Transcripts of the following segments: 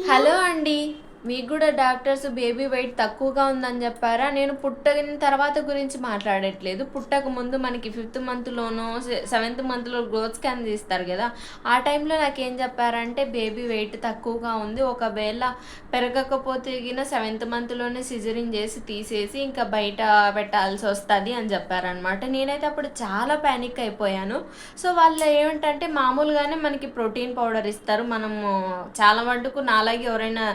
Hello అండి. మీకు కూడా డాక్టర్స్ బేబీ వెయిట్ తక్కువగా ఉందని చెప్పారా? నేను పుట్టిన తర్వాత గురించి మాట్లాడట్లేదు. పుట్టక ముందు మనకి ఫిఫ్త్ మంత్‌లోనో, సెవెంత్ మంత్‌లో గ్రోత్ స్కాన్ తీస్తారు కదా! ఆ టైంలో నాకేం చెప్పారంటే బేబీ వెయిట్ తక్కువగా ఉంది. ఒకవేళ పెరగకపోతే గిన సెవెంత్ మంత్‌లోనే సిజేరియన్ చేసి తీసేసి ఇంకా బయట పెట్టాల్సొస్తది అని చెప్పారనమాట. నేనైతే అప్పుడు చాలా పానిక్ అయిపోయాను. సో, వాళ్ళు ఏమిటంటే మామూలుగానే మనకి ప్రోటీన్ పౌడర్ ఇస్తారు. మనము చాలా మటుకు నాలాగే ఎవరైనా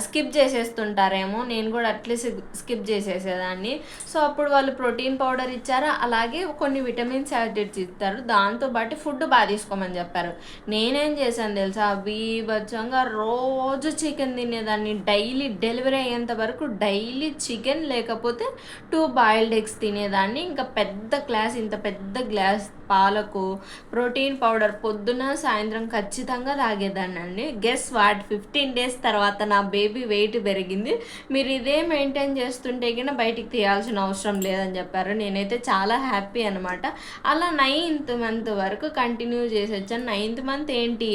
స్కిప్ చేసేస్తుంటారేమో. నేను కూడా అట్లే స్కిప్ చేసేసేదాన్ని. సో అప్పుడు వాళ్ళు ప్రోటీన్ పౌడర్ ఇచ్చారు, అలాగే కొన్ని విటమిన్స్ యాసిడ్స్ ఇస్తారు. దాంతోపాటు ఫుడ్ బాగా తీసుకోమని చెప్పారు. నేనేం చేశాను తెలుసా, బీభత్సంగా రోజు చికెన్ తినేదాన్ని. డైలీ డెలివరీ అయ్యేంత వరకు డైలీ చికెన్, లేకపోతే 2 బాయిల్డ్ ఎగ్స్ తినేదాన్ని. ఇంకా పెద్ద గ్లాస్, ఇంత పెద్ద గ్లాస్ పాలకు ప్రోటీన్ పౌడర్ పొద్దున సాయంత్రం ఖచ్చితంగా తాగేదాన్ని అండి. గెస్ వాట్, 15 డేస్ తర్వాత నా బేబీ వెయిట్ పెరిగింది. మీరు ఇదే మెయింటైన్ చేస్తుంటే కన్నా బయటికి తీయాల్సిన అవసరం లేదని చెప్పారు. నేనైతే చాలా హ్యాపీ అనమాట. అలా 9th మంత్ వరకు కంటిన్యూ చేసి వచ్చాను. 9th మంత్ ఏంటి,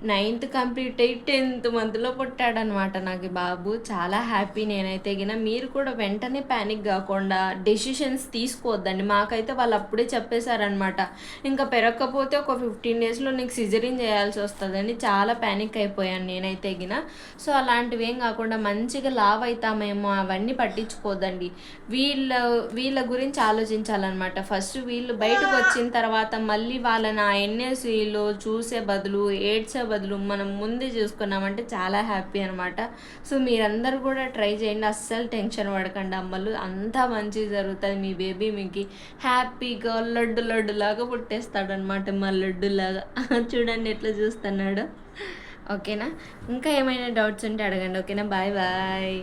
9th కంప్లీట్ అయ్యి 10th మంత్లో పుట్టాడనమాట నాకు బాబు. చాలా హ్యాపీ నేనైతే గిన. మీరు కూడా వెంటనే ప్యానిక్ కాకుండా డెసిషన్స్ తీసుకోవద్దండి. మాకైతే వాళ్ళు అప్పుడే చెప్పేశారనమాట, ఇంకా పెరగకపోతే ఒక 15 డేస్లో నీకు సిజరీన్ చేయాల్సి వస్తుందని. చాలా ప్యానిక్ అయిపోయాను నేనైతే గిన. సో అలాంటివి ఏం కాకుండా మంచిగా లావ్ అవుతామేమో అవన్నీ పట్టించుకోవద్దండి. వీళ్ళ వీళ్ళ గురించి ఆలోచించాలన్నమాట. ఫస్ట్ వీళ్ళు బయటకు వచ్చిన తర్వాత మళ్ళీ వాళ్ళని ఆ ఎన్ఎస్ఈలో చూసే బదులు, ఏడ్చే బదులు మనం ముందే చూసుకున్నామంటే చాలా హ్యాపీ అనమాట. సో మీరందరూ కూడా ట్రై చేయండి. అస్సలు టెన్షన్ పడకండి అమ్మలు, అంతా మంచిగా జరుగుతుంది. మీ బేబీ మీకు హ్యాపీగా లడ్డు లడ్డు లాగా పుట్టేస్తాడనమాట, మా లడ్డులాగా. చూడండి ఎట్లా చూస్తున్నాడు. ఓకేనా? ఇంకా ఏమైనా డౌట్స్ ఉంటే అడగండి. ఓకేనా? Bye bye.